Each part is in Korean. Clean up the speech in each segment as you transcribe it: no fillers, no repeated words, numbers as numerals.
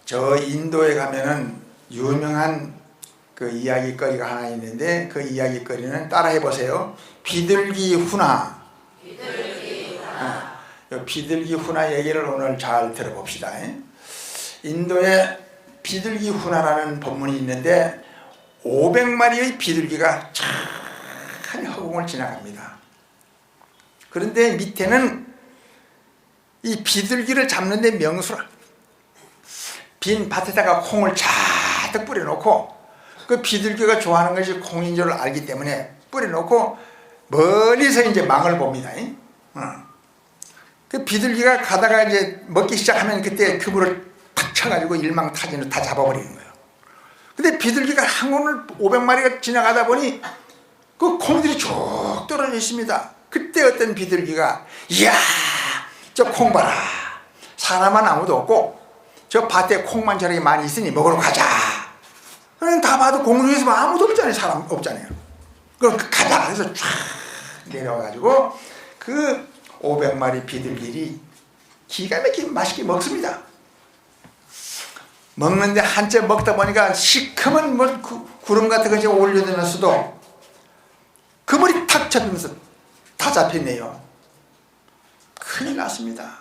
저 인도에 가면은 유명한 그 이야기거리가 하나 있는데, 그 이야기거리는 따라해 보세요. 비둘기 훈화. 비둘기 훈화 얘기를 오늘 잘 들어봅시다. 인도에 비둘기 훈화라는 법문이 있는데 500마리의 비둘기가 참 허공을 지나갑니다. 그런데 밑에는 이 비둘기를 잡는데 명수라, 빈 밭에다가 콩을 잔뜩 뿌려놓고, 그 비둘기가 좋아하는 것이 콩인 줄 알기 때문에 뿌려놓고 멀리서 이제 망을 봅니다. 그 비둘기가 가다가 이제 먹기 시작하면 그때 그물을 탁 쳐가지고 일망타진으로 다 잡아버리는 거예요. 근데 비둘기가 한 오늘 500마리가 지나가다 보니 그 콩들이 쭉 떨어져 있습니다. 그때 어떤 비둘기가, 이야, 저 콩 봐라, 사람은 아무도 없고 저 밭에 콩만 저렇게 많이 있으니 먹으러 가자. 그냥 다 봐도 공중에서 아무도 없잖아요. 사람 없잖아요. 그럼 가자 해서 쫙 내려와가지고 그 500마리 비둘기들이 기가 막히게 맛있게 먹습니다. 먹는데 한참 먹다 보니까 시커먼 뭐 구름 같은 거 올려놓으면서도 그물이 탁 잡히면서 다 잡혔네요. 큰일 났습니다.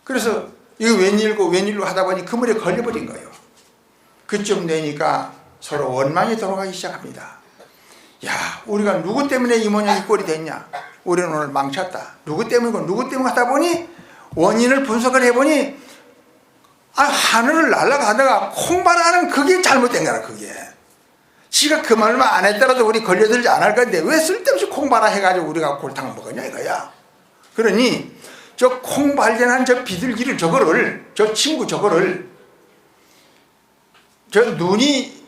그래서 이거 웬일로 하다 보니 그물에 걸려버린 거예요. 그쯤 되니까 서로 원망이 돌아가기 시작합니다. 야, 우리가 누구 때문에 이 모양 이 꼴이 됐냐? 우리는 오늘 망쳤다. 누구 때문이고 누구 때문에 하다 보니 원인을 분석을 해보니, 하늘을 날아가다가 콩바라는 그게 잘못된 거라. 그게 지가 그 말만 안 했더라도 우리 걸려들지 않을 건데 왜 쓸데없이 콩바라 해가지고 우리가 골탕 먹었냐 이거야. 그러니 저 콩 발견한 저 비둘기를, 저 친구 저거를, 저 눈이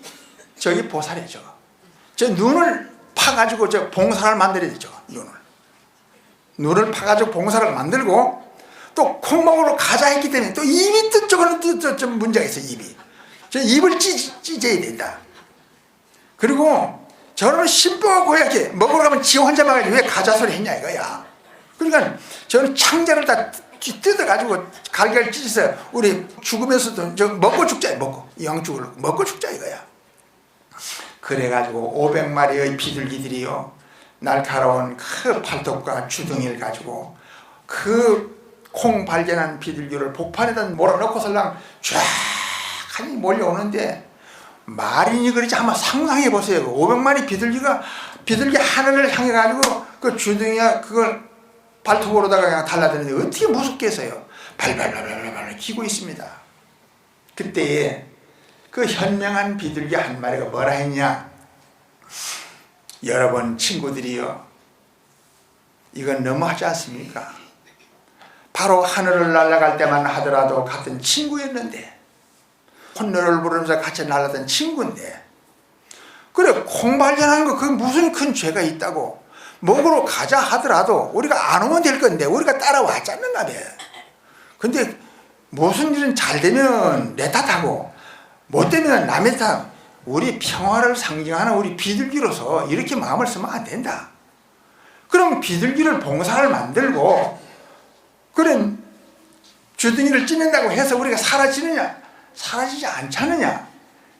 저기 보살이죠. 저 눈을 파가지고 저 봉사를 만들어야 되죠. 눈을 파가지고 봉사를 만들고, 또 콩 먹으러 가자 했기 때문에 또 입이 또 저거는 또 문제가 있어요. 입이. 저 입을 찢어야 된다. 그리고 저는 신부가 고약해. 먹으러 가면 지 혼자 막아야지 왜 가자 소리 했냐 이거야. 그러니까 저는 창자를 다 뜯어가지고 갈갈 찢어서 우리 죽으면서도 저 먹고 죽자, 먹고 영죽을 먹고 죽자 이거야. 그래가지고 500마리의 비둘기들이요, 날카로운 그 팔뚝과 주둥이를 가지고 그 콩 발견한 비둘기를 복판에다 몰아넣고설랑 쫙 하니 몰려오는데, 말이니 그러지 한번 상상해 보세요. 500마리 비둘기 하늘을 향해 가지고 그 주둥이와 그걸 발톱으로다가 그냥 달라드는데 어떻게 무섭겠어요. 발발발발발 기고 있습니다. 그때에 그 현명한 비둘기 한 마리가 뭐라 했냐? 여러분 친구들이요, 이건 너무하지 않습니까? 바로 하늘을 날아갈 때만 하더라도 같은 친구였는데, 콧노래를 부르면서 같이 날아던 친구인데, 그래 콩 발견하는 거 그게 무슨 큰 죄가 있다고. 먹으러 가자 하더라도 우리가 안 오면 될 건데 우리가 따라왔잖는가 봐. 근데 무슨 일은 잘 되면 내 탓하고 못 되면 남의 탓. 우리 평화를 상징하는 우리 비둘기로서 이렇게 마음을 쓰면 안 된다. 그럼 비둘기를 봉사를 만들고, 그래 주둥이를 찢는다고 해서 우리가 사라지느냐? 사라지지 않잖느냐?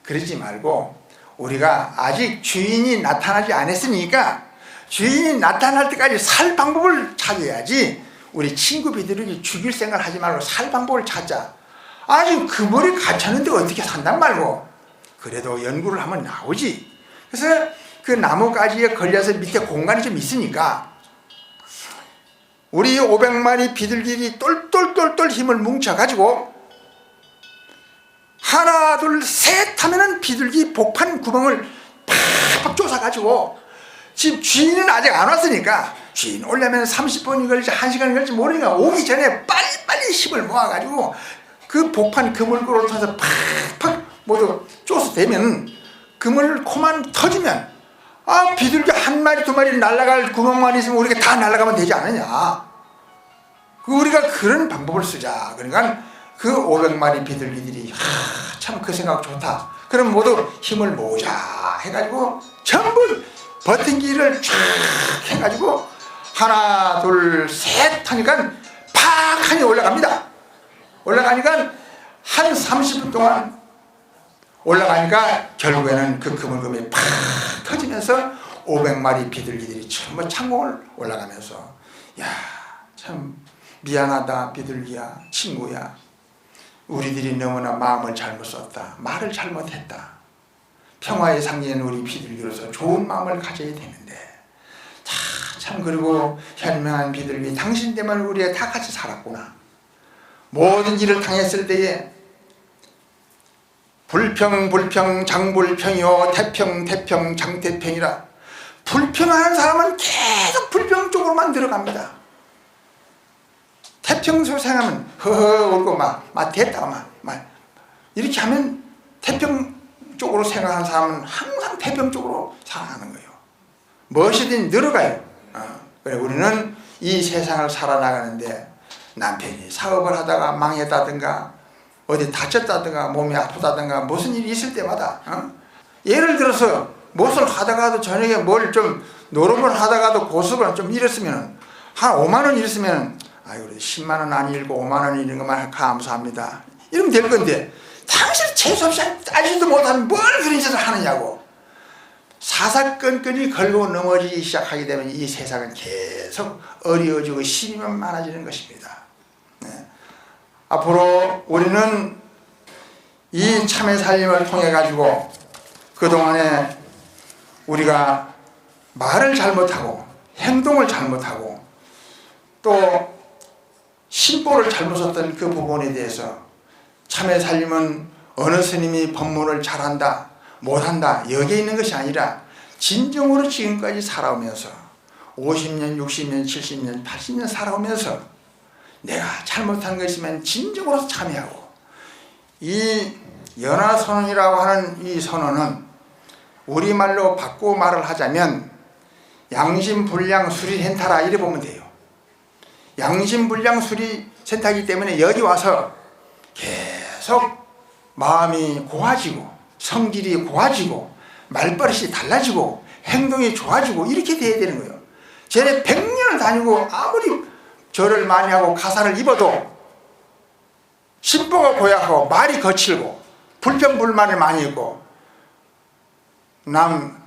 그러지 말고 우리가 아직 주인이 나타나지 않았으니까 주인이 나타날 때까지 살 방법을 찾아야지. 우리 친구 비둘기 죽일 생각을 하지 말고 살 방법을 찾자. 아직 그물에 갇혔는데 어떻게 산단 말고. 그래도 연구를 하면 나오지. 그래서 그 나뭇가지에 걸려서 밑에 공간이 좀 있으니까 우리 500마리 비둘기들이 똘똘똘똘 힘을 뭉쳐가지고 하나 둘 셋 하면은 비둘기 복판 구멍을 팍팍 쫓아가지고, 지금 주인은 아직 안 왔으니까 주인 오려면 30분이 걸릴지 1시간이 걸릴지 모르니까 오기 전에 빨리빨리 힘을 모아가지고 그 복판 그물구를 타서 팍팍 모두 쫓아대면, 그물 코만 터지면 비둘기 한 마리 두 마리 날아갈 구멍만 있으면 우리가 다 날아가면 되지 않느냐. 우리가 그런 방법을 쓰자. 그러니까 그 500마리 비둘기들이 참 그 생각 좋다. 그럼 모두 힘을 모으자 해가지고 전부 버팅기를 쫙 해가지고 하나 둘 셋 하니까 팍 하니 올라갑니다. 올라가니까 한 30분 동안 올라가니까 결국에는 그 그물금이 팍 터지면서 500마리 비둘기들이 전부 창공을 올라가면서 야, 참 미안하다 비둘기야, 친구야, 우리들이 너무나 마음을 잘못 썼다, 말을 잘못했다. 평화의 상징인 우리 비둘기로서 좋은 마음을 가져야 되는데 참 그리고 현명한 비둘기, 당신 때문에 우리가 다 같이 살았구나. 모든 일을 당했을 때에 불평 장불평이요 태평 장태평이라, 불평하는 사람은 계속 불평 쪽으로만 들어갑니다. 태평소 생각하면 허허 울고 막 됐다가 막 이렇게 하면 태평 쪽으로 생각하는 사람은 항상 태평 쪽으로 살아가는 거예요. 무엇이든 늘어가요. 그래 우리는 이 세상을 살아나가는데 남편이 사업을 하다가 망했다든가 어디 다쳤다든가 몸이 아프다든가 무슨 일이 있을 때마다 예를 들어서 무엇을 하다가도 저녁에 뭘 좀 노름을 하다가도 고수를 좀 잃었으면 한 5만 원 잃었으면 아이고 10만 원 아니고 5만 원 잃은 것만 감사합니다 이러면 될 건데, 당신 재수없이 따지지도 못하면 뭘 그런 짓을 하느냐고. 사사건건이 걸고 넘어지기 시작하게 되면 이 세상은 계속 어려워지고 시비만 많아지는 것입니다. 네. 앞으로 우리는 이 참회 살림을 통해 가지고 그동안에 우리가 말을 잘못하고 행동을 잘못하고 또 신보를 잘못 썼던 그 부분에 대해서 참회 살림은 어느 스님이 법문을 잘한다 못한다 여기에 있는 것이 아니라 진정으로 지금까지 살아오면서 50년 60년 70년 80년 살아오면서 내가 잘못한 것 있으면 진정으로 참회하고, 이 연화선언이라고 하는 이 선언은 우리말로 바꾸어 말을 하자면 양심불량수리센터라 이래 보면 돼요. 양심불량수리센터이기 때문에 여기 와서 계속 마음이 고와지고 성질이 고와지고 말버릇이 달라지고 행동이 좋아지고 이렇게 돼야 되는 거예요. 쟤네 100년을 다니고 아무리 절을 많이 하고 가사를 입어도 신보가 고약하고 말이 거칠고 불평불만을 많이 있고 남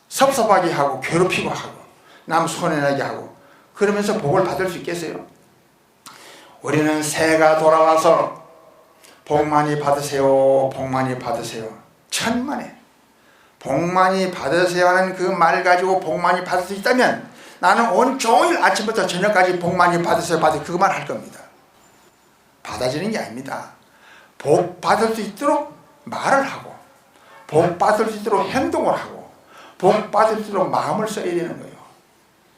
섭섭하게 하고 괴롭히고 하고 남 손해나게 하고 그러면서 복을 받을 수 있겠어요? 우리는 새가 돌아와서 복 많이 받으세요, 복 많이 받으세요, 천만에 복 많이 받으세요 하는 그 말 가지고 복 많이 받을 수 있다면 나는 온종일 아침부터 저녁까지 복 많이 받으세요 그것만 할 겁니다. 받아지는 게 아닙니다. 복 받을 수 있도록 말을 하고 복 받을 수 있도록 행동을 하고 복 받을 수 있도록 마음을 써야 되는 거예요.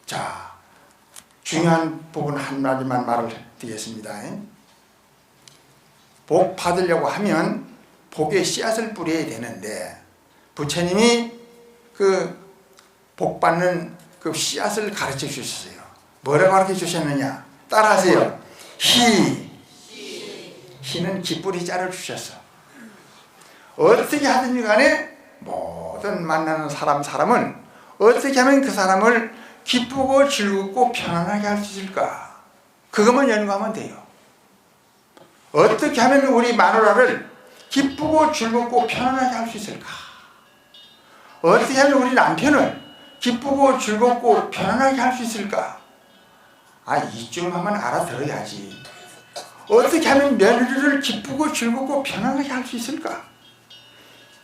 자, 중요한 부분 한마디만 말을 드리겠습니다. 복 받으려고 하면 복의 씨앗을 뿌려야 되는데 부처님이 그 복 받는 그 씨앗을 가르쳐 주셨어요. 뭐라고 가르쳐 주셨느냐? 따라하세요. 희는 기뿌리자를 주셨어. 어떻게 하든지 간에 모든 만나는 사람은 어떻게 하면 그 사람을 기쁘고 즐겁고 편안하게 할 수 있을까? 그것만 연구하면 돼요. 어떻게 하면 우리 마누라를 기쁘고 즐겁고 편안하게 할 수 있을까? 어떻게 하면 우리 남편을 기쁘고 즐겁고 편안하게 할 수 있을까? 이쯤 하면 알아들어야지. 어떻게 하면 며느리를 기쁘고 즐겁고 편안하게 할 수 있을까?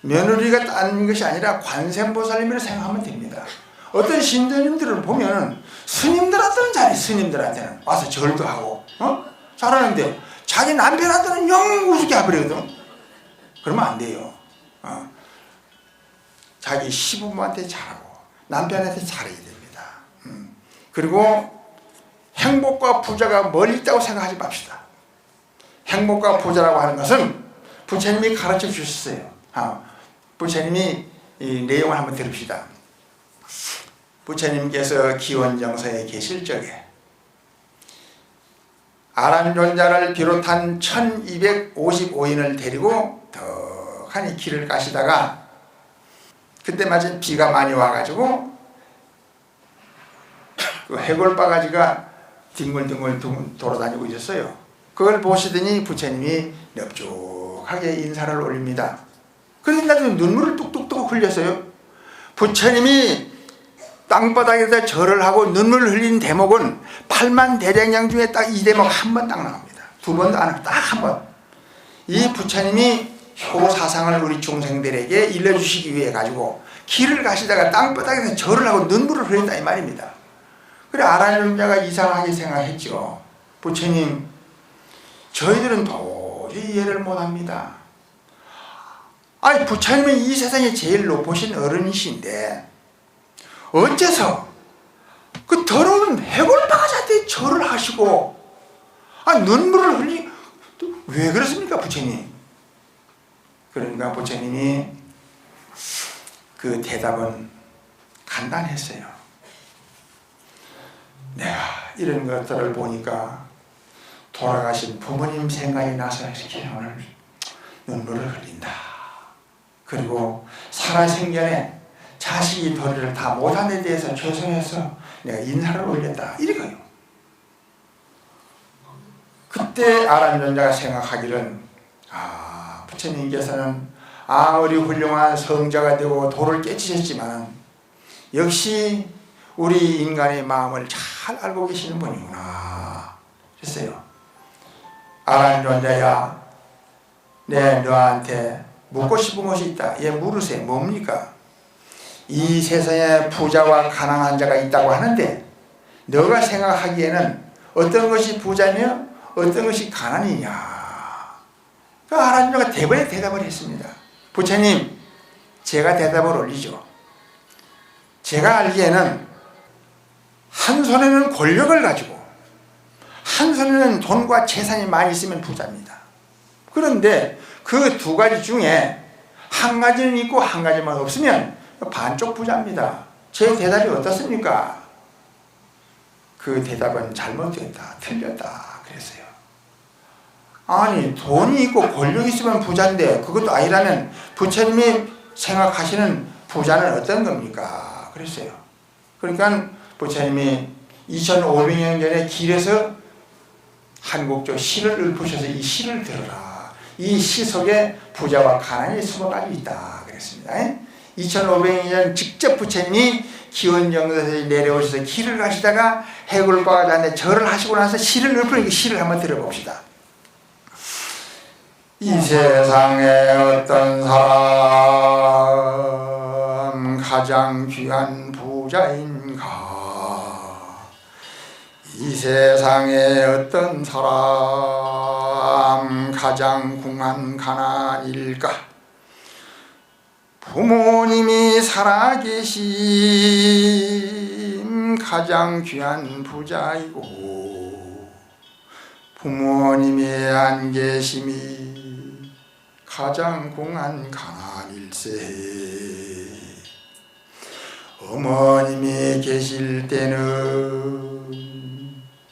며느리가 딴 것이 아니라 관세음보살님을 생각하면 됩니다. 어떤 신도님들을 보면 스님들한테는 잘해. 스님들한테는 와서 절도 하고 잘하는데 자기 남편한테는 영 우습게 해버리거든. 그러면 안 돼요. 자기 시부모한테 잘하고 남편한테 잘해야 됩니다. 그리고 행복과 부자가 멀리 있다고 생각하지 맙시다. 행복과 부자라고 하는 것은 부처님이 가르쳐 주셨어요. 부처님이 이 내용을 한번 들읍시다. 부처님께서 기원정서에 계실 적에 아란존자를 비롯한 1255인을 데리고 덕하니 길을 가시다가 그때 마침 비가 많이 와가지고 그 해골바가지가 뒹굴뒹굴 돌아다니고 있었어요. 그걸 보시더니 부처님이 넙죽하게 인사를 올립니다. 그래서 나중에 눈물을 뚝뚝뚝 흘렸어요. 부처님이 땅바닥에다 절을 하고 눈물을 흘린 대목은 8만 대장경 중에 딱 이 대목 한 번 딱 나옵니다. 두 번도 안 하고 딱 한 번. 이 부처님이 효사상을 우리 중생들에게 일러주시기 위해 가지고 길을 가시다가 땅바닥에서 절을 하고 눈물을 흘린다 이 말입니다. 그래 아라존자가 이상하게 생각했죠. 부처님, 저희들은 도저히 이해를 못합니다. 아니 부처님은 이 세상에 제일 높으신 어른이신데 어째서 그 더러운 해골바가지한테 절을 하시고 눈물을 흘리 왜 그렇습니까 부처님? 그러니까 부처님이 그 대답은 간단했어요. 내가 이런 것들을 보니까 돌아가신 부모님 생각이 나서 이렇게 오늘 눈물을 흘린다. 그리고 살아생전에 자식이 도리를 다 못한 데 대해서 죄송해서 내가 인사를 올렸다. 이거예요. 그때 아라존자가 생각하기를 부처님께서는 아무리 훌륭한 성자가 되고 도를 깨치셨지만 역시 우리 인간의 마음을 잘 알고 계시는 분이구나 그랬어요. 아라존자야, 내 너한테 묻고 싶은 것이 있다. 얘 물으세요. 뭡니까? 이 세상에 부자와 가난한 자가 있다고 하는데 너가 생각하기에는 어떤 것이 부자며 어떤 것이 가난이냐. 그 아라존자가 대번에 대답을 했습니다. 부처님, 제가 대답을 올리죠. 제가 알기에는 한 손에는 권력을 가지고 한 손에는 돈과 재산이 많이 있으면 부자입니다. 그런데 그 두 가지 중에 한 가지는 있고 한 가지만 없으면 반쪽 부자입니다. 제 대답이 어떻습니까? 그 대답은 잘못됐다, 틀렸다 그랬어요. 아니 돈이 있고 권력이 있으면 부자인데 그것도 아니라면 부처님이 생각하시는 부자는 어떤 겁니까? 그랬어요. 그러니까 부처님이 2500년 전에 길에서 한국조 시를 읊으셔서 이 시를 들어라. 이 시 속에 부자와 가난이 숨어가지고 있다 그랬습니다. 2500년 직접 부처님이 기원정서에 내려오셔서 길을 가시다가 해골바가지한테 절을 하시고 나서 시를 읊으니 그 시를 한번 들어봅시다. 이 세상에 어떤 사람 가장 귀한 부자인가? 이 세상에 어떤 사람 가장 궁한 가난일까? 부모님이 살아계신 가장 귀한 부자이고 부모님이 안 계심이 가장 궁한 가난일세. 어머님이 계실 때는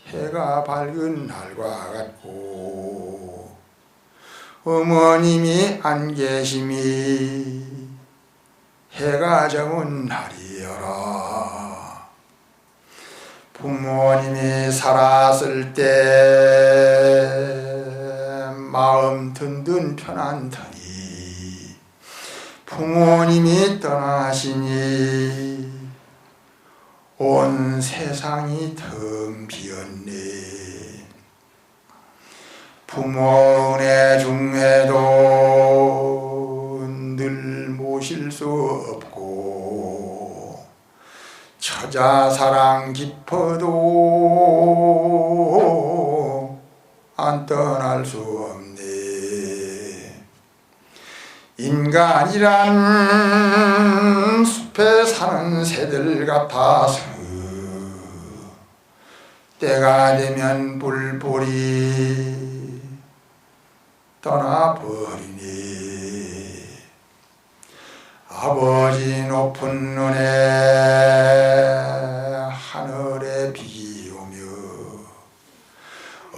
해가 밝은 날과 같고 어머님이 안 계심이 해가 저문 날이여라. 부모님이 살았을 때 마음 든든 편안더니 부모님이 떠나시니 온 세상이 텅 비었네. 부모 은혜 중에도 늘 모실 수 없고 처자 사랑 깊어도 안 떠날 수 없네. 인간이란 숲에 사는 새들 같아서 때가 되면 뿔뿔이 떠나버리니 아버지 높은 눈에 하늘에 비 오며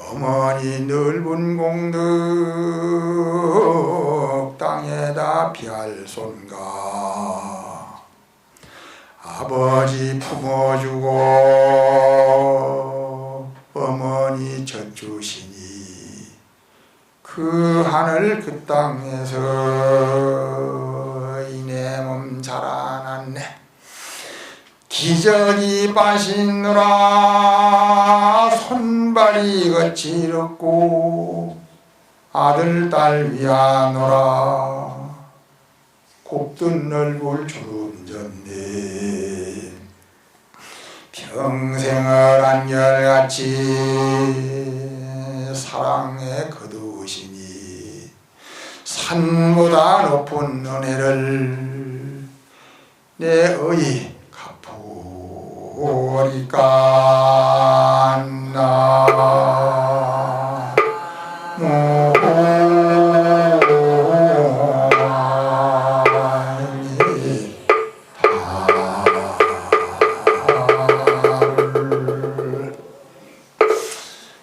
어머니 넓은 공덕 땅에다 피할 손가. 아버지 품어주고 어머니 젖주시니 그 하늘 그 땅에서 이내 몸 자라났네. 기저귀 빠시느라 손발이 거칠었고 아들 딸 위하노라 곱든 얼굴 주름 졌네. 평생을 한결같이 사랑에 거두시니 산보다 높은 은혜를 내 의의 갚으리까 나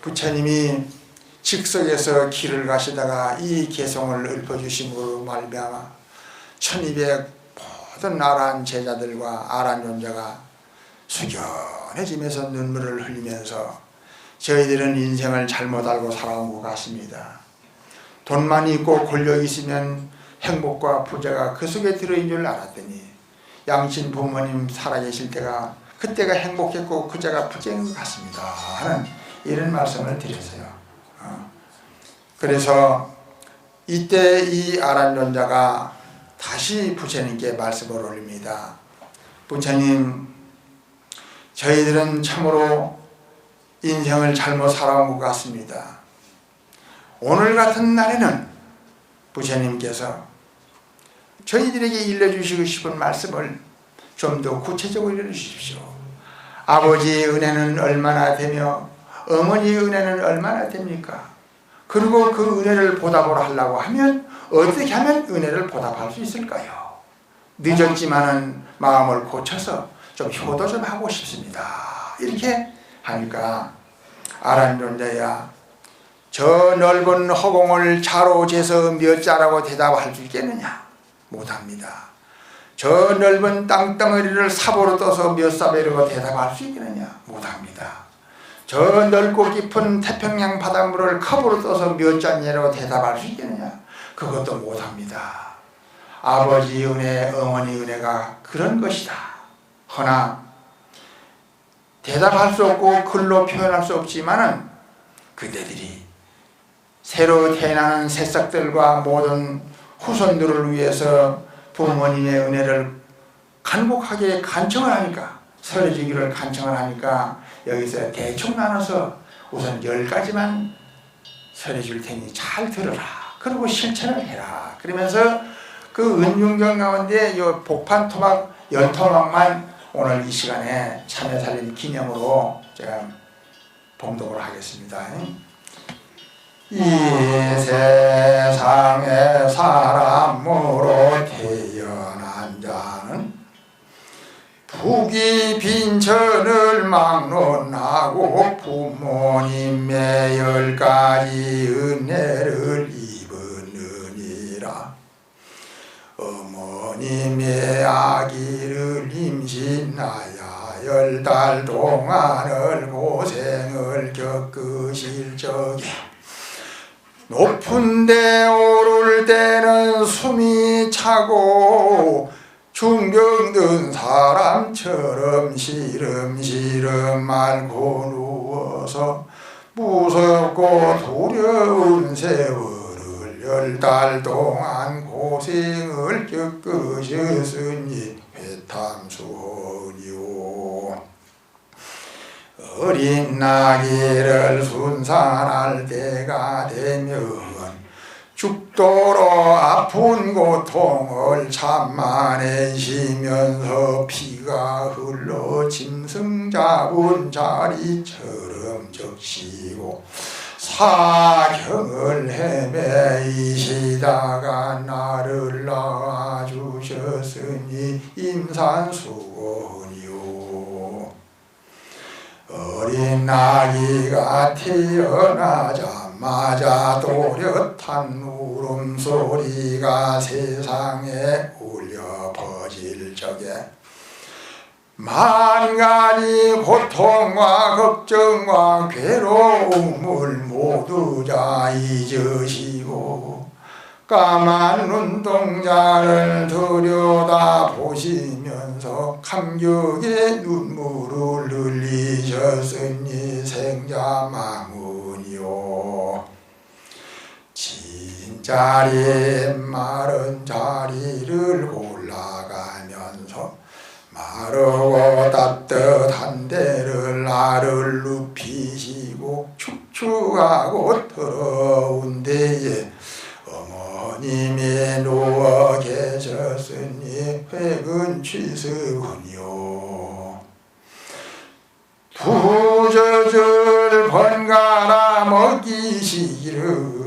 부처님이 즉석에서 길을 가시다가 이 개성을 읊어주심으로 말미암아 1200 모든 아란 제자들과 아란 존자가 숙연해지면서 눈물을 흘리면서 저희들은 인생을 잘못 알고 살아온 것 같습니다. 돈만 있고 권력이 있으면 행복과 부자가 그 속에 들어있는 줄 알았더니 양친 부모님 살아계실 때가 그때가 행복했고 그자가 부자인 것 같습니다 하는 이런 말씀을 드렸어요. 그래서 이때 이 아란존자가 다시 부처님께 말씀을 올립니다. 부처님, 저희들은 참으로 인생을 잘못 살아온 것 같습니다. 오늘 같은 날에는 부처님께서 저희들에게 일러주시고 싶은 말씀을 좀 더 구체적으로 일러주십시오. 아버지의 은혜는 얼마나 되며 어머니의 은혜는 얼마나 됩니까? 그리고 그 은혜를 보답을 하려고 하면 어떻게 하면 은혜를 보답할 수 있을까요? 늦었지만은 마음을 고쳐서 좀 효도 좀 하고 싶습니다. 이렇게 하니까 아란존자야, 저 넓은 허공을 자로 재서 몇 자라고 대답할 수 있겠느냐? 못합니다. 저 넓은 땅덩어리를 삽으로 떠서 몇 삽이라고 대답할 수 있겠느냐? 못합니다. 저 넓고 깊은 태평양 바닷물을 컵으로 떠서 몇 잔이라고 대답할 수 있겠느냐? 그것도 못합니다. 아버지 은혜, 어머니 은혜가 그런 것이다. 허나 대답할 수 없고 글로 표현할 수 없지만은 그대들이 새로 태어나는 새싹들과 모든 후손들을 위해서 부모님의 은혜를 간곡하게 간청을 하니까, 설해주기를 간청을 하니까 여기서 대충 나눠서 우선 10가지만 설해줄 테니 잘 들어라. 그리고 실천을 해라. 그러면서 그 은중경 가운데 이 복판 토막 10토막만 오늘 이 시간에 참여 살림 기념으로 제가 봉독을 하겠습니다. 이 세상에 사람으로 태어난 자는 부귀 빈천을 막론하고 부모님의 10가지 은혜를 입었느니라. 어머님의 아기를 임신하여 10달 동안을 고생을 겪으실 적에 높은 데 오를 때는 숨이 차고 중병든 사람처럼 시름시름 앓고 누워서 무섭고 두려운 세월을 10달 동안 고생을 겪으셨으니 회탐수원이오. 어린 나귀를 순산할 때가 되면 죽도록 아픈 고통을 참아내시면서 피가 흘러 짐승 잡은 자리처럼 적시고 사경을 헤매이시다가 나를 낳아주셨으니 임산수건이요. 어린 나귀가 태어나자마자 또렷한 울음소리가 세상에 울려 퍼질 적에 만 가지 고통과 걱정과 괴로움을 모두 다 잊으시고 까만 눈동자를 들여다 보시면서 감격의 눈물을 흘리셨으니 생자망은이요 진자리 마른 자리를 올라가면서 마르고 따뜻한 데를 알을 눕히시고 축축하고 더러운 데에 어머님이 누워 계셨으니 회근 취습은요 두 젖을 번갈아 먹이시기를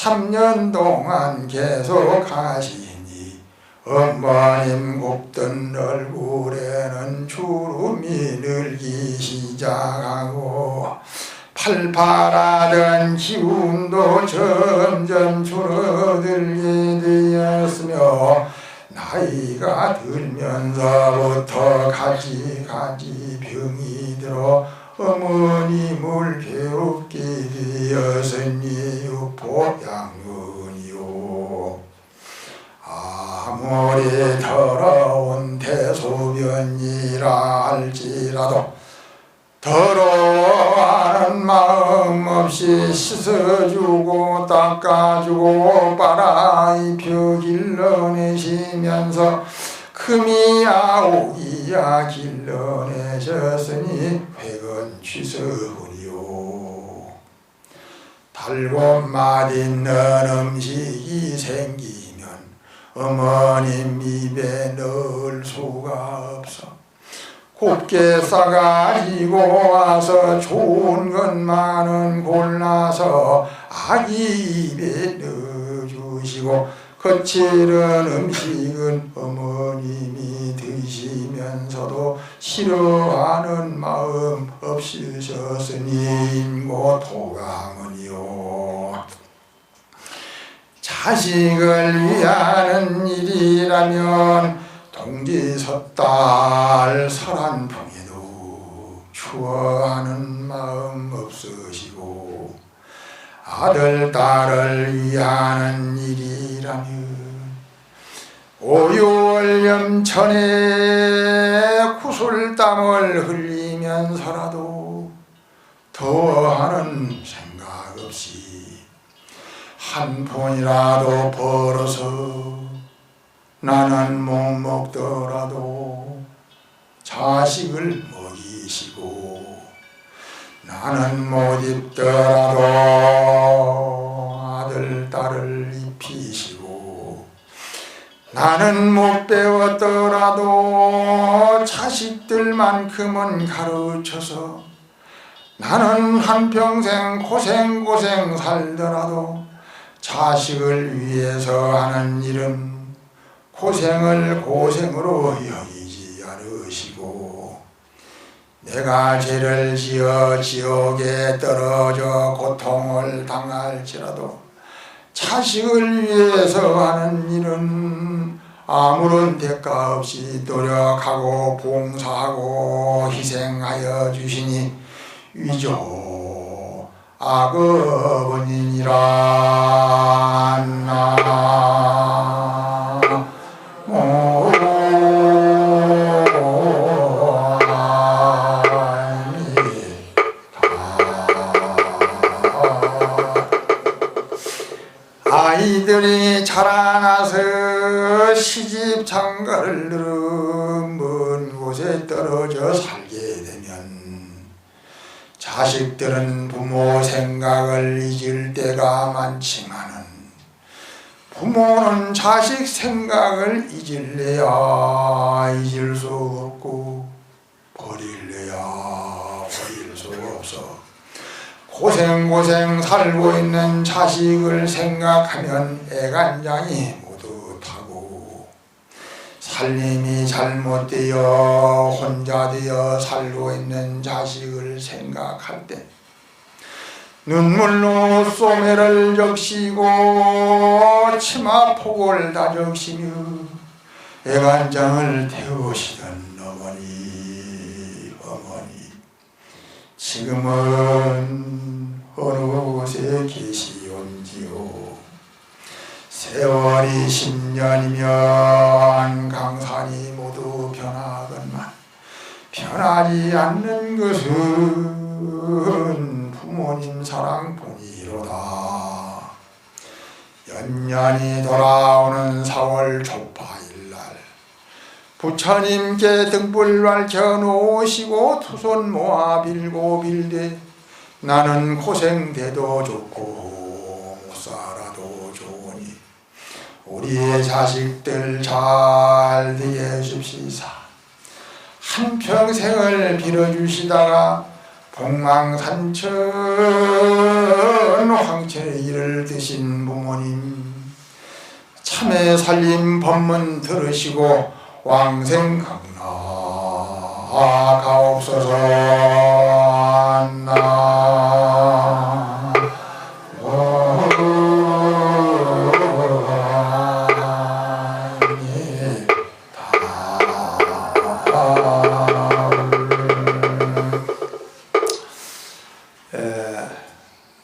3년 동안 계속 하시니 어머님 곱던 얼굴에는 주름이 늘기 시작하고 팔팔하던 기운도 점점 줄어들게 되었으며 나이가 들면서부터 가지 병이 들어 어머님을 괴롭게 되었으니 유포양문이요 아무리 더러운 대소변이라 할지라도 더러워하는 마음 없이 씻어주고 닦아주고 빨아입혀 길러내시면서 금이야 오기야 길러내셨으니 회건 취석은요 달고 맛있는 음식이 생기면 어머님 입에 넣을 수가 없어 곱게 싸가지고 와서 좋은 것만은 골라서 아기 입에 넣어주시고 거칠은 음식은 어머님이 드시면서도 싫어하는 마음 없으셨으니 인고 도감은요 자식을 위하는 일이라면 동지 섣달 설한풍에도 추워하는 마음 없으시고 아들 딸을 위하는 일이라면 오유월염천에 구슬땀을 흘리면서라도 더워하는 생각 없이 한 푼이라도 벌어서 나는 못 먹더라도 자식을 먹이시고 나는 못 입더라도 아들 딸을 입히시고 나는 못 배웠더라도 자식들만큼은 가르쳐서 나는 한평생 고생 살더라도 자식을 위해서 하는 일은 고생을 고생으로 여기지 않으시고 내가 죄를 지어 지옥에 떨어져 고통을 당할지라도 자식을 위해서 하는 일은 아무런 대가 없이 노력하고 봉사하고 희생하여 주시니 위조 아버님이라 나 아이들이 자라나서 시집 장가를 들어 먼 곳에 떨어져 살게 되면 자식들은 부모 생각을 잊을 때가 많지만은 부모는 자식 생각을 잊을래야 잊을 수 없고 버릴래야 버릴 수 없어 고생 살고 있는 자식을 생각하면 애간장이 모두 타고 살림이 잘못되어 혼자 되어 살고 있는 자식을 생각할 때 눈물로 소매를 적시고 치마폭을 다적시며 애간장을 태우시던 어머니 어머니 지금은 어느 곳에 계시온지요. 세월이 10년이면 강산이 모두 변하건만 변하지 않는 것은 부모님 사랑뿐이로다. 연년이 돌아오는 4월 초파일날 부처님께 등불 밝혀 놓으시고 투손 모아 빌고 빌되 나는 고생돼도 좋고 못 살아도 좋으니 우리의 자식들 잘 되게 해줍시사. 한평생을 빌어주시다가 복망산천 황천의 일을 드신 부모님 참회 살림 법문 들으시고 왕생 강나가옵소서.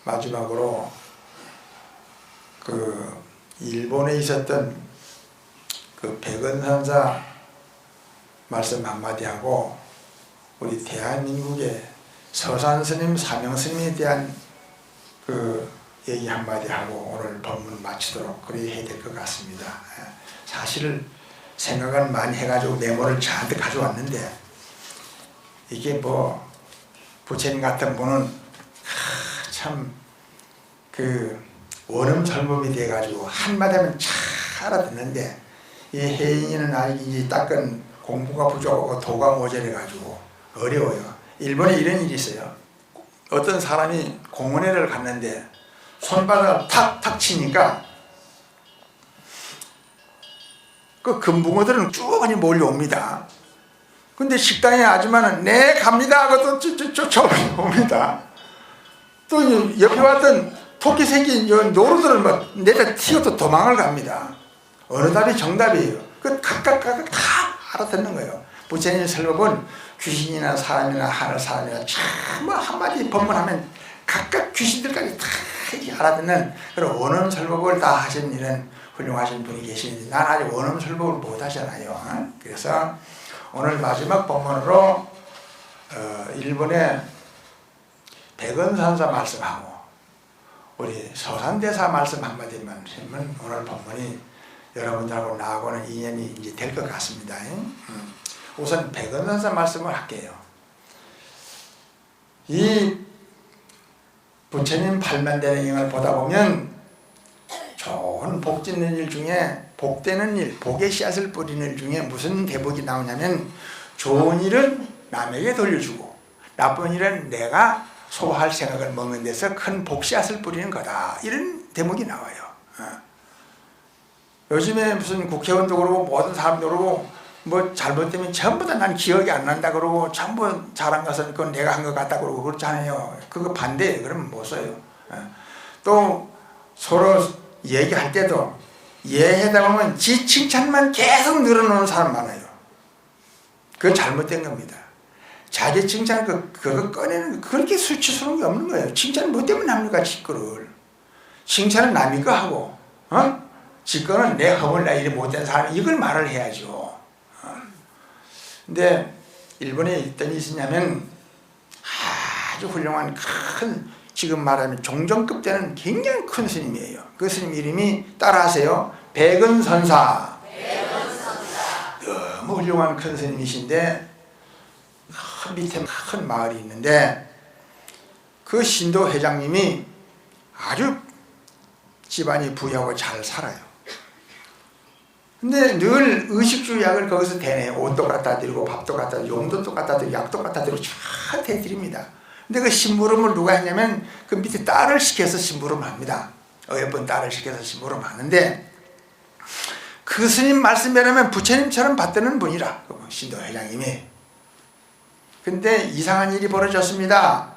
마지막으로 일본에 있었던 백은선사 말씀 한마디 하고 우리 대한민국의 서산스님, 사명스님에 대한 얘기 한마디 하고 오늘 법문 마치도록 그래야 해야 될 것 같습니다. 사실 생각은 많이 해가지고 메모를 잔뜩 가져왔는데 이게 부처님 같은 분은 참 원음설법이 돼가지고 한마디 하면 잘 알아듣는데 이 혜인이는 아직 이제 딱은 공부가 부족하고 도가 모자라가지고 어려워요. 일본에 이런 일이 있어요. 어떤 사람이 공원에를 갔는데 손바닥을 탁탁 치니까 그 금붕어들은 쭉 몰려옵니다. 근데 식당의 아줌마는 네 갑니다 하고 또 쫓아옵니다. 또 옆에 왔던 토끼 생긴 노루들은 막 내다 튀어 또 도망을 갑니다. 어느 답이 정답이에요. 각각 다 알아듣는 거예요. 부처님 설법은 귀신이나 사람이나 하늘 사람이나 참 한마디 법문하면 각각 귀신들까지 다 알아듣는 그런 원음 설법을 다 하신 이런 훌륭하신 분이 계시는데 난 아직 원음 설법을 못 하잖아요. 그래서 오늘 마지막 법문으로 일본의 백은선사 말씀하고 우리 서산대사 말씀 한마디만 하면 오늘 법문이 여러분들하고 나하고는 인연이 이제 될 것 같습니다. 우선 백은선사 말씀을 할게요. 이 부처님 팔만대행을 보다 보면 좋은 복 짓는 일 중에 복되는 일, 복의 씨앗을 뿌리는 일 중에 무슨 대복이 나오냐면 좋은 일은 남에게 돌려주고 나쁜 일은 내가 소화할 생각을 먹는 데서 큰 복씨앗을 뿌리는 거다. 이런 대목이 나와요. 요즘에 무슨 국회의원도 그러고 모든 사람도 그러고 뭐 잘못되면 전부 다 난 기억이 안 난다 그러고 전부 잘한 것은 그건 내가 한 것 같다 그러고 그렇잖아요. 그거 반대예요. 그러면 못 써요. 또 서로 얘기할 때도 얘하다 보면 지 칭찬만 계속 늘어놓는 사람 많아요. 그건 잘못된 겁니다. 자기 칭찬 그거 꺼내는 거 그렇게 수치스러운 게 없는 거예요. 칭찬을 뭐 때문에 합니까? 지 거를. 칭찬은 남이 거 하고 지 거는 내 허물 나 일이 못된 사람 이걸 말을 해야죠. 근데 일본에 어떤 일이 있었냐면 아주 훌륭한 큰 지금 말하면 종정급 되는 굉장히 큰 스님이에요. 그 스님 이름이 따라하세요. 백은선사. 너무 훌륭한 큰 스님이신데 밑에 큰 마을이 있는데 그 신도 회장님이 아주 집안이 부유하고 잘 살아요. 근데 늘 의식주 약을 거기서 대내요. 옷도 갖다 드리고 밥도 갖다 드리고 용돈도 갖다 드리고 약도 갖다 드리고 잘 대드립니다. 근데 그 심부름을 누가 했냐면 그 밑에 딸을 시켜서 심부름을 합니다. 어여쁜 딸을 시켜서 심부름을 하는데 그 스님 말씀이라면 부처님처럼 받드는 분이라 그 신도 회장님이. 근데 이상한 일이 벌어졌습니다.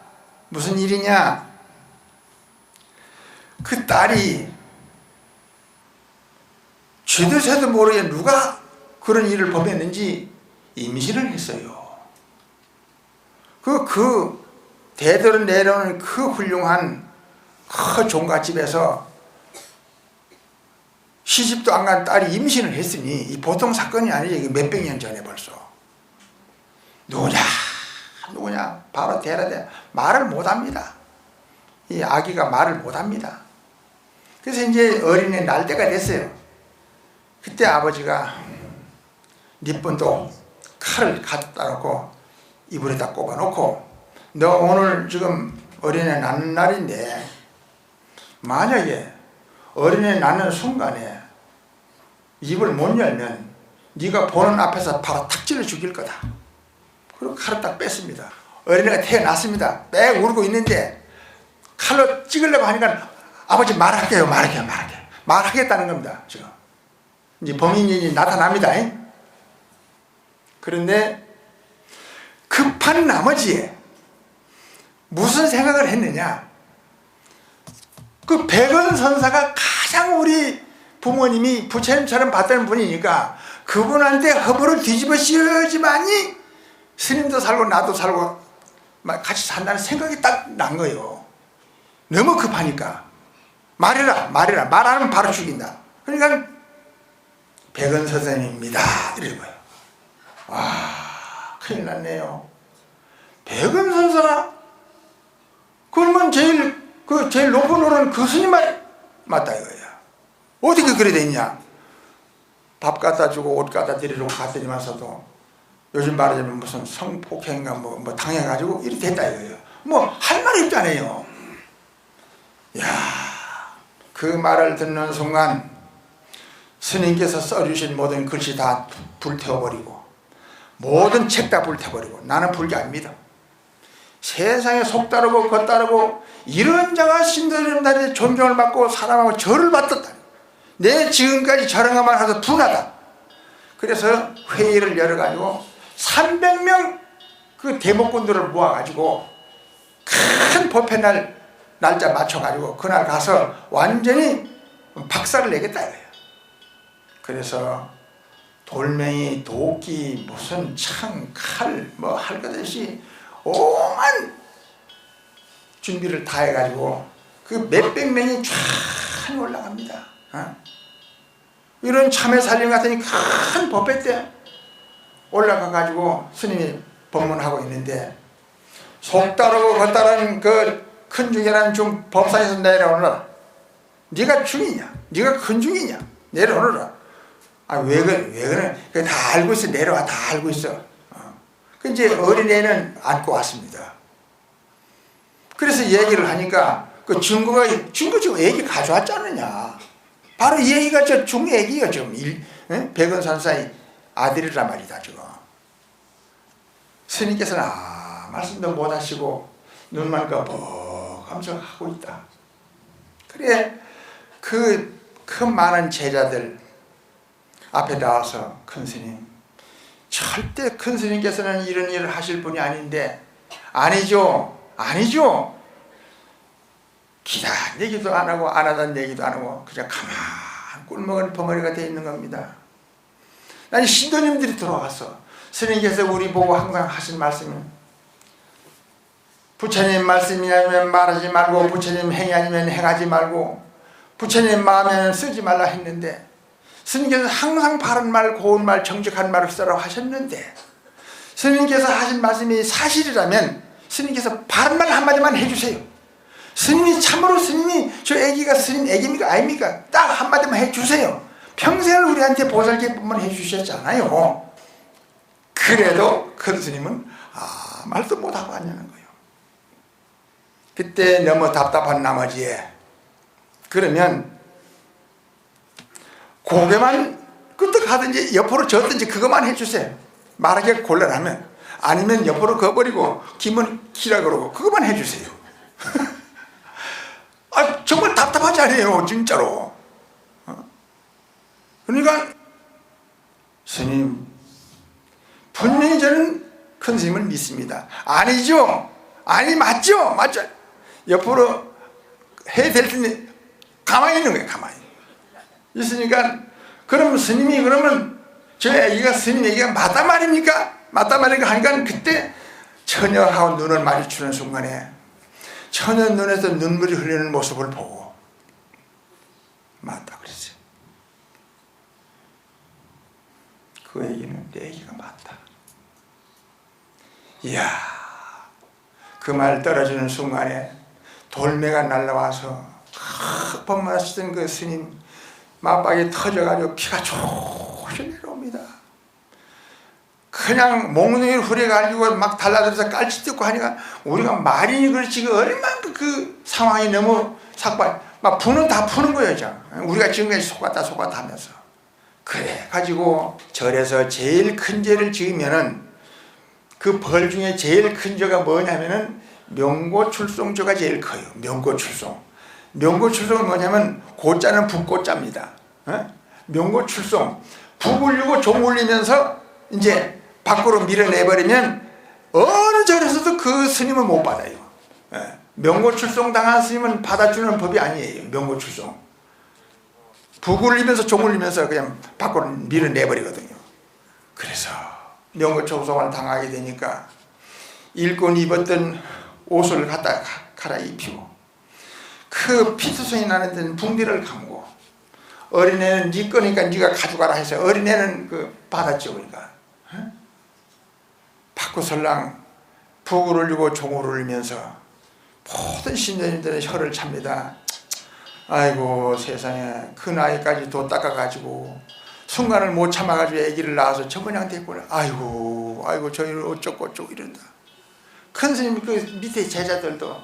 무슨 일이냐? 그 딸이 쥐도 새도 모르게 누가 그런 일을 범했는지 임신을 했어요. 그 대대로 내려오는 그 훌륭한 그 종갓집에서 시집도 안 간 딸이 임신을 했으니 이 보통 사건이 아니지. 몇백 년 전에 벌써. 누구냐 바로 데려다. 말을 못합니다. 이 아기가 말을 못합니다. 그래서 이제 어린애 날 때가 됐어요. 그때 아버지가 니쁜도 칼을 갖다 놓고 이불에다 꼽아 놓고, 너 오늘 지금 어린애 낳는 날인데 만약에 어린애 낳는 순간에 입을 못 열면 네가 보는 앞에서 바로 탁 찔러 죽일 거다. 그리고 칼을 딱 뺐습니다. 어린애가 태어났습니다. 빽 울고 있는데 칼로 찍으려고 하니까 아버지 말하겠다는 겁니다. 지금 이제 범인이 나타납니다. 그런데 급한 나머지에 무슨 생각을 했느냐, 그 백원 선사가 가장 우리 부모님이 부처님처럼 봤던 분이니까 그분한테 허물을 뒤집어 씌워야지만이 스님도 살고 나도 살고 같이 산다는 생각이 딱 난 거예요. 너무 급하니까 말해라 말하면 바로 죽인다. 그러니까 백원 선생입니다 이런 거예요. 와, 큰일 났네요. 백원 선사라? 그러면 제일 높은 오른 그 스님 말 맞다 이거야. 어떻게 그래 됐냐? 밥 갖다 주고 옷 갖다 드리려고 갔더니만서도 요즘 말하자면 무슨 성폭행인가 뭐 당해가지고 이렇게 됐다 이거예요. 뭐 할 말이 없잖아요. 야, 그 말을 듣는 순간 스님께서 써주신 모든 글씨 다 불태워버리고 모든 책 다 불태워버리고, 나는 불교 안 믿어. 세상에 속 따르고 겉 따르고 이런 자가 신도님들의 존경을 받고 사랑하고 절을 받았다. 내 지금까지 저런 것만 해서 분하다. 그래서 회의를 열어가지고 300명 그 대목꾼들을 모아가지고 큰 법회 날짜 맞춰가지고 그날 가서 완전히 박살을 내겠다 이거예요. 그래서 돌멩이, 도끼, 무슨 창, 칼 뭐 할 것 없이 오만 준비를 다 해가지고 그 몇백 명이 쫙 올라갑니다. 이런 참회 살림 같으니 큰 법회 때 올라가가지고 스님이 법문하고 있는데, 속 따르고 겉 따르는 그 큰 중이라는 중 법상에서 내려오너라. 네가 중이냐? 네가 큰 중이냐? 내려오너라. 아, 왜 그래? 그래? 다 알고 있어. 내려와. 다 알고 있어. 그 이제 어린애는 안고 왔습니다. 그래서 얘기를 하니까 그 증거 지금 애기 가져왔잖느냐. 바로 이 애기가 저 중애기가 지금 백원 선사의 아들이란 말이다 지금. 스님께서는 말씀도 못 하시고 눈만 꺼벅하면서 하고 있다. 그래 그 많은 제자들 앞에 나와서 큰 스님, 절대 큰 스님께서는 이런 일을 하실 분이 아닌데, 아니죠 기다란 얘기도 안 하고 안 하던 얘기도 안 하고 그냥 가만 꿀먹은 벙어리가 되어 있는 겁니다. 아니 신도님들이 들어와서 스님께서 우리 보고 항상 하신 말씀은 부처님 말씀이냐면 말하지 말고 부처님 행위 아니면 행하지 말고 부처님 마음에는 쓰지 말라 했는데, 스님께서 항상 바른 말, 고운 말, 정직한 말을 쓰라고 하셨는데, 스님께서 하신 말씀이 사실이라면 스님께서 바른 말 한마디만 해주세요. 스님이 참으로 스님이 저 애기가 스님 애기입니까 아닙니까? 딱 한마디만 해주세요. 평생을 우리한테 보살기법만 해주셨잖아요. 그래도 큰 스님은 말도 못하고 앉는 거예요. 그때 너무 답답한 나머지에 그러면 고개만 끄덕하든지 옆으로 젓든지 그것만 해주세요. 말하기가 곤란하면. 아니면 옆으로 거버리고 기면 키라 그러고 그것만 해주세요. 정말 답답하지 않아요 진짜로. 그러니까 스님 분명히 저는 큰 스님을 믿습니다. 아니죠? 아니 맞죠? 옆으로 해야 될 텐데 가만히 있는 거예요. 가만히 있으니까 그럼 스님이 그러면 저 애기가 스님 얘기가 맞단 말입니까? 맞단 말인가 하니까 그때 처녀하고 눈을 마주치는 순간에 처녀 눈에서 눈물이 흘리는 모습을 보고 맞다 그랬어요. 그 얘기는 내 얘기가 맞다. 이야, 그 말 떨어지는 순간에 돌매가 날라와서 법문하시던 그 스님 맞박이 터져가지고 피가 조금 내려옵니다. 그냥 몽둥이를 후려가지고 막 달라들어서 깔치 뜯고 하니까 우리가 말이니 그렇지 얼마나 그 상황이 너무 삭발 막 분은 다 푸는 거예요. 우리가 지금까지 속았다 하면서 그래 가지고 절에서 제일 큰 죄를 지으면은 그 벌 중에 제일 큰 죄가 뭐냐면은 명고출송죄가 제일 커요. 명고출송. 명고출송은 뭐냐면 고자는 북고자입니다. 명고출송. 북 울리고 종 울리면서 이제 밖으로 밀어내버리면 어느 절에서도 그 스님은 못 받아요. 명고출송 당한 스님은 받아주는 법이 아니에요. 명고출송. 북 울리면서 종 울리면서 그냥 밖으로 밀어내버리거든요. 그래서 명고출송을 당하게 되니까 일꾼 입었던 옷을 갖다 갈아입히고 그 피투성이 나는 데는 붕대를 감고 어린애는 네 거니까 네가 가져가라 해서 어린애는 그 받았죠. 그러니까 바꾸설랑 북을 울리고 종을 울리면서 모든 신도님들의 혀를 찹니다. 아이고 세상에 그 나이까지 도 닦아가지고 순간을 못 참아가지고 아기를 낳아서 저 모양 됐구나. 아이고 저희를 어쩌고 이런다. 큰 스님 그 밑에 제자들도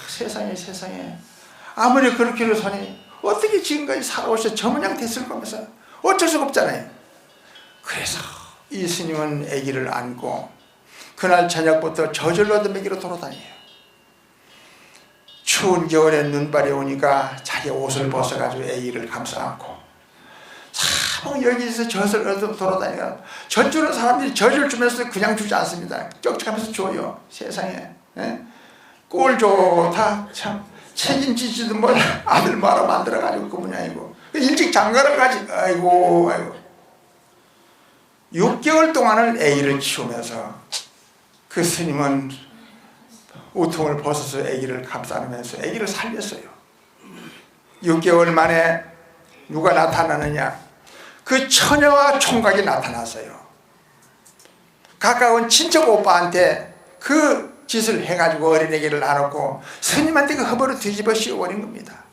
세상에 아무리 그렇게를 손이 어떻게 지금까지 살아오셔 저 모양 됐을 거면서 어쩔 수가 없잖아요. 그래서 이 스님은 아기를 안고 그날 저녁부터 저절로 먹이로 돌아다녀요. 추운 겨울에 눈발이 오니까 자기 옷을 벗어가지고 아기를 감싸 안고 참 여기서 젖을 얻어 돌아다니까 젖 주는 사람들이 젖을 주면서 그냥 주지 않습니다. 쩍쩍하면서 줘요. 세상에 꼴 좋다. 참 책임지지도 뭘 아들 말아 만들어가지고 그 모양이고 일찍 장가를 가지. 아이고 6개월 동안을 아기를 키우면서 그 스님은 우통을 벗어서 아기를 감싸면서 아기를 살렸어요. 6개월 만에 누가 나타나느냐? 그 처녀와 총각이 나타났어요. 가까운 친척 오빠한테 그 짓을 해가지고 어린애기를 안았고 스님한테 그 허벌을 뒤집어 씌워버린 겁니다.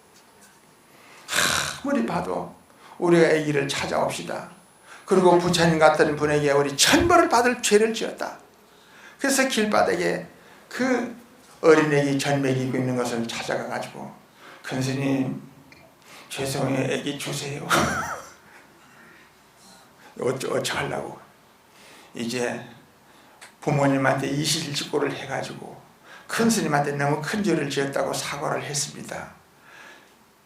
아무리 봐도 우리가 아기를 찾아옵시다. 그리고 부처님 같은 분에게 우리 천벌을 받을 죄를 지었다. 그래서 길바닥에 그 어린애기 전맥이 입고 있는 것을 찾아가가지고 큰 스님 죄송해요. 애기 주세요. 어쩌하려고 이제 부모님한테 이실직고를 해가지고 큰 스님한테 너무 큰 죄를 지었다고 사과를 했습니다.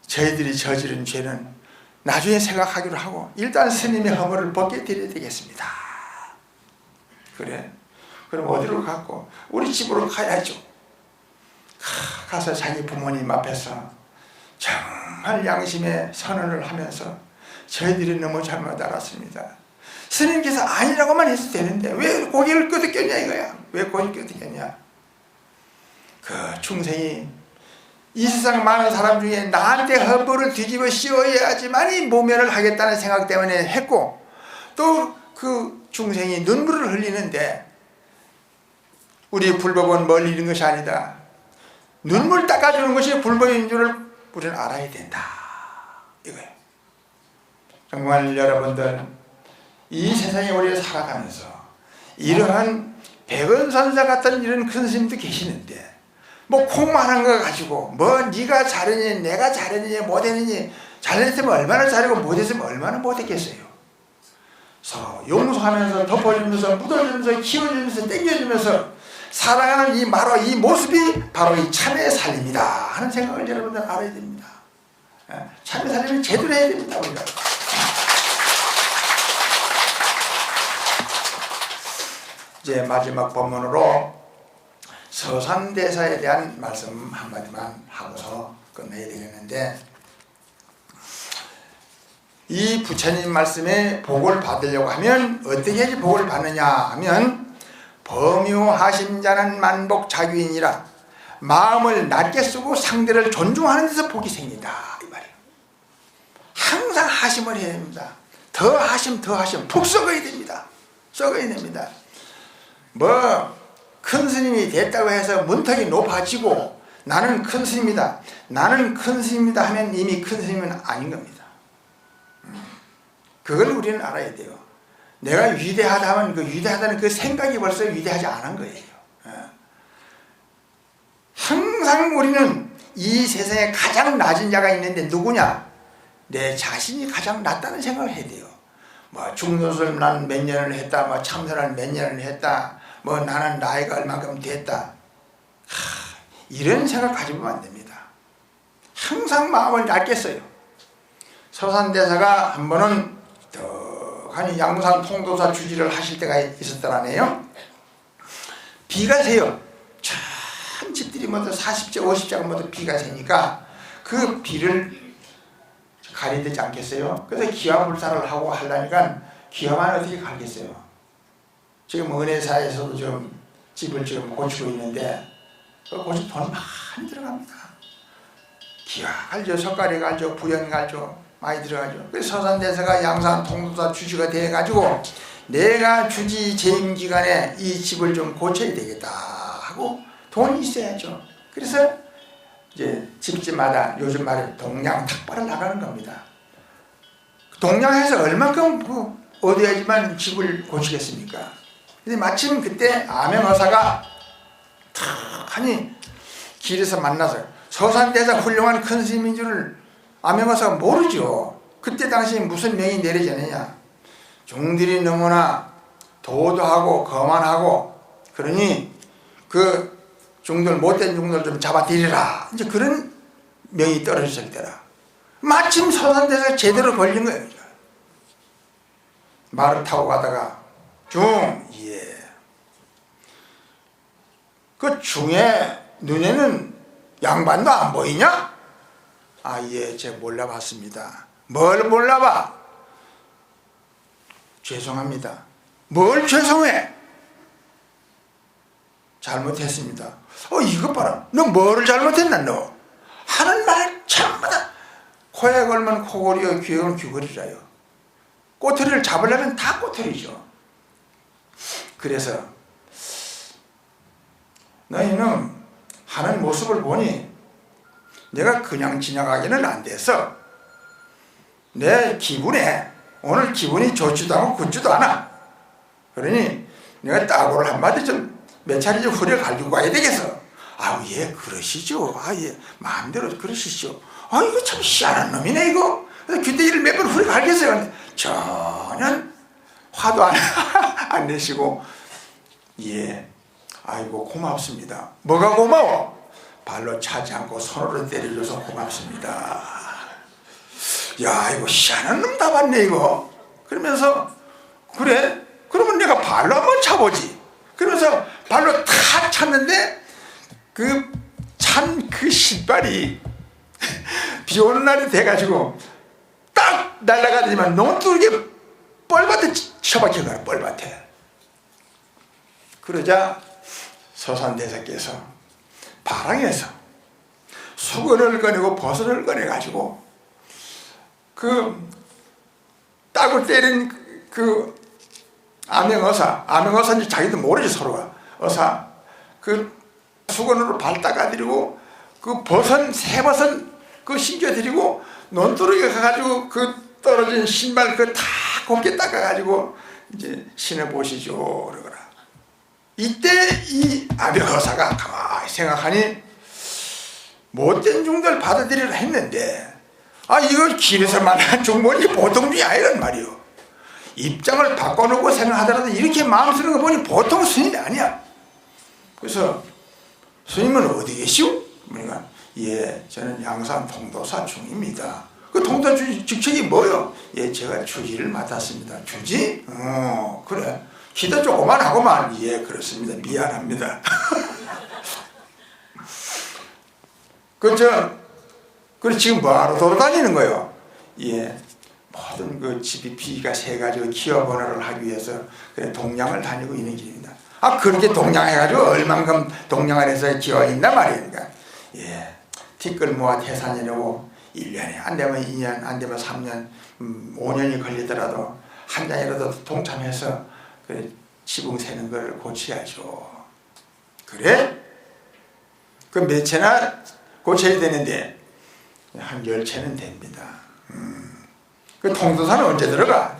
저희들이 저지른 죄는 나중에 생각하기로 하고 일단 스님의 허물을 벗게 드려야 되겠습니다. 그래 그럼 어디로 갔고 우리 집으로 가야죠. 가서 자기 부모님 앞에서 정말 양심의 선언을 하면서 저희들이 너무 잘못 알았습니다. 스님께서 아니라고만 해도 되는데 왜 고개를 끄덕였냐 이거야. 왜 고개를 끄덕였냐. 그 중생이 이 세상 많은 사람 중에 나한테 허물을 뒤집어 씌워야지만이 모면을 하겠다는 생각 때문에 했고 또 그 중생이 눈물을 흘리는데 우리 불법은 멀리 있는 것이 아니다. 눈물 닦아주는 것이 불법인 줄을 우리는 알아야 된다. 이거예요. 정말 여러분들 이 세상에 우리가 살아가면서 이러한 백은선사 같은 이런 큰 스님도 계시는데 뭐 콩만한 거 가지고 뭐 네가 잘했니 내가 잘했니 못했니 잘했으면 얼마나 잘하고 못했으면 얼마나 못했겠어요. 그래서 용서하면서 덮어주면서 묻어주면서 키워주면서 땡겨주면서 살아가는 이 바로 이 모습이 바로 이 참의 살림이다 하는 생각을 여러분들 알아야 됩니다. 참의 살림을 제대로 해야 됩니다. 우리가. 이제 마지막 본문으로 서산대사에 대한 말씀 한마디만 하고서 끝내야 되겠는데 이 부처님 말씀에 복을 받으려고 하면 어떻게 해야지 복을 받느냐 하면 범유하심자는 만복자규이니라. 마음을 낮게 쓰고 상대를 존중하는 데서 복이 생긴다 이 말이에요. 항상 하심을 해야 됩니다. 더 하심 푹 썩어야 됩니다. 썩어야 됩니다. 뭐 큰 스님이 됐다고 해서 문턱이 높아지고 나는 큰 스님이다, 나는 큰 스님이다 하면 이미 큰 스님은 아닌 겁니다. 그걸 우리는 알아야 돼요. 내가 위대하다 하면 그 위대하다는 그 생각이 벌써 위대하지 않은 거예요. 항상 우리는 이 세상에 가장 낮은 자가 있는데 누구냐? 내 자신이 가장 낮다는 생각을 해야 돼요. 뭐 중노설 나는 몇 년을 했다, 뭐 참선을 몇 년을 했다, 뭐 나는 나이가 얼마큼 됐다, 이런 생각 가지면 안 됩니다. 항상 마음을 낮게 써요. 서산대사가 한 번은 떡하니 양산 통도사 주지를 하실 때가 있었더라네요. 비가 새요. 참 집들이 모두 40자 50자가 모두 비가 새니까 그 비를 가려야 되지 않겠어요? 그래서 기와불사를 하고 하려니까 기와만 어떻게 가겠어요? 지금 은혜사에서도 좀 집을 지금 고치고 있는데 그 고치 돈 많이 들어갑니다. 기와 갈죠, 석가리 갈죠, 부영 갈죠, 많이 들어가죠. 그래서 서산대사가 양산 통도사 주지가 돼가지고 내가 주지 재임 기간에 이 집을 좀 고쳐야 되겠다 하고 돈이 있어야죠. 그래서 이제 집집마다 요즘 말에 동양 탁발을 나가는 겁니다. 동양에서 얼만큼 얻어야지만 집을 고치겠습니까? 근데 마침 그때 암행어사가 탁하니 길에서 만나서 서산대사 훌륭한 큰 스님인 줄을 암행어사가 모르죠. 그때 당시에 무슨 명이 내려지느냐? 종들이 너무나 도도하고 거만하고 그러니 그 종들 못된 종들 좀 잡아들이라, 이제 그런 명이 떨어졌을 때라. 마침 서산대사가 제대로 걸린 거예요. 말을 타고 가다가 예. 그 중에 눈에는 양반도 안 보이냐? 아, 예, 제가 몰라봤습니다. 뭘 몰라봐? 죄송합니다. 뭘 죄송해? 잘못했습니다. 이것 봐라. 너 뭐를 잘못했나 너? 하는 말 참마다 코에 걸면 코골이요, 귀에 걸면 귀걸이라요. 꼬투리를 잡으려면 다 꼬투리죠. 그래서 너희는 하는 모습을 보니 내가 그냥 지나가기는 안 돼서 내 기분에 오늘 기분이 좋지도 않고 굳지도 않아. 그러니 내가 따고를 한마디 좀 몇 차례 좀 후려 갈기고 가야 되겠어. 아, 예, 그러시죠. 아, 예, 마음대로 그러시죠. 아, 이거 참 희한한 놈이네 이거. 그래서 귀때기를 몇 번 후려 갈겼어요. 전혀 화도 안 내시고, 예, 아이고 고맙습니다. 뭐가 고마워? 발로 차지 않고 손으로 때려줘서 고맙습니다. 야, 이거 희한한 놈 다 봤네 이거. 그러면서 그래? 그러면 내가 발로 한번 차보지. 그러면서 발로 탁 찼는데 그 찬 그 신발이 비 오는 날이 돼가지고 딱 날아가더니만 논두르게 뻘밭에 처박혀가요. 뻘밭에. 그러자 서산대사께서 바랑에서 수건을 꺼내고 버섯을 꺼내가지고 그 따고 때린 그 암행어사인지 자기도 모르지 서로가. 어사 그 수건으로 발 닦아드리고 그 버선 새버섯 그 신겨드리고 논두르게 가가지고 그 떨어진 신발 그 다 곱게 닦아가지고 이제 신어보시죠 그러거라. 이때 이 암행어사가 가만히 생각하니 못된 종들 받아들이려 했는데 이거 길에서 만난 종본이 보통 중이 아니란 말이요. 입장을 바꿔놓고 생각하더라도 이렇게 마음 쓰는 거 보니 보통 스님이 아니야. 그래서 스님은 어디 계시오? 그러니까 예, 저는 양산 통도사 중입니다. 그 통도사 직책이 뭐요? 예, 제가 주지를 맡았습니다. 주지? 그래. 기도 조그만 하고만. 예, 그렇습니다. 미안합니다. 그래 지금 뭐하러 돌아다니는 거예요? 예, 모든 그 집이 비가 새가지고 기업 번호를 하기 위해서 그래 동양을 다니고 있는 길입니다. 그렇게 동양해가지고 얼만큼 동양을 해서 기어가 있단 말이니까. 예, 티끌 모아 태산이라고 1년에 안 되면 2년, 안 되면 3년, 5년이 걸리더라도 한 장이라도 동참해서 그래 지붕 새는 걸 고쳐야죠. 그래? 그 몇 채나 고쳐야 되는데 한 10채는 됩니다. 그 통도사는 언제 들어가?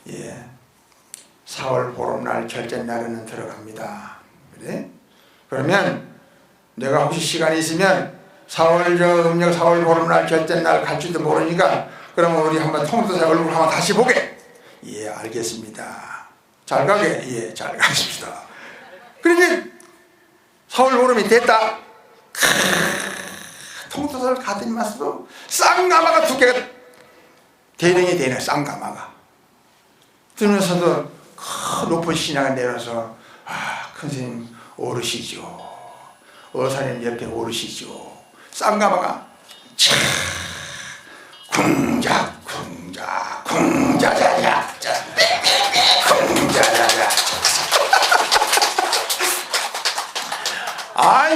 예, 4월 보름날 결전날에는 들어갑니다. 그래? 그러면 내가 혹시 시간이 있으면 4월 음력 4월 보름날 결전날 갈지도 모르니까 그러면 우리 한번 통도사 얼굴 한번 다시 보게. 예, 알겠습니다. 잘 가게. 예, 잘 가십시다. 그러니 4월 보름이 됐다. 통도사를 가더니만서도 쌍가마가 2개가 대령이 되네. 쌍가마가 들면서도 높은 신앙을 내려서 큰 스님 오르시죠. 어사님 옆에 오르시죠. 쌍가마가 차 쿵작 쿵작 쿵자자자 쿵자자자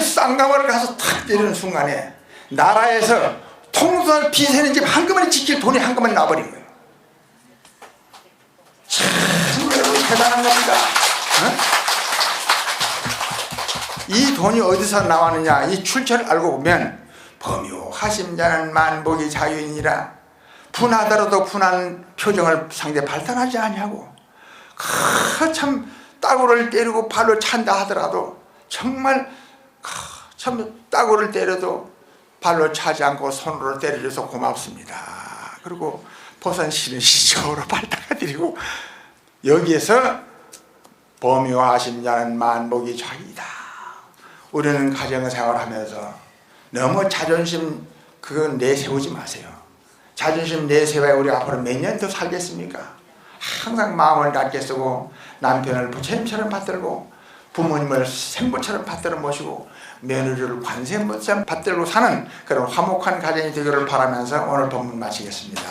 쌍가마를 가서 탁 때리는 순간에 나라에서 통도사를 비세는 집 한꺼번에 지킬 돈이 한꺼번에 나버린 거예요. 참 대단한 겁니다. 이 돈이 어디서 나왔느냐, 이 출처를 알고 보면 범유하심자는 만복이 자유이니라. 분하더라도 분한 표정을 상대 발산하지 아니하고 참 따구를 때리고 발로 찬다 하더라도 정말 참 따구를 때려도 발로 차지 않고 손으로 때려줘서 고맙습니다. 그리고 보선 씨는 시적으로 발 닦아드리고 여기에서 범유하심자는 만복이 자유이다. 우리는 가정생활을 하면서 너무 자존심 그거 내세우지 마세요. 자존심 내세워야 우리 앞으로 몇 년 더 살겠습니까? 항상 마음을 낮게 쓰고 남편을 부처님처럼 받들고 부모님을 생부처럼 받들어 모시고 며느리를 관세음처럼 받들고 사는 그런 화목한 가정이 되기를 바라면서 오늘 본문 마치겠습니다.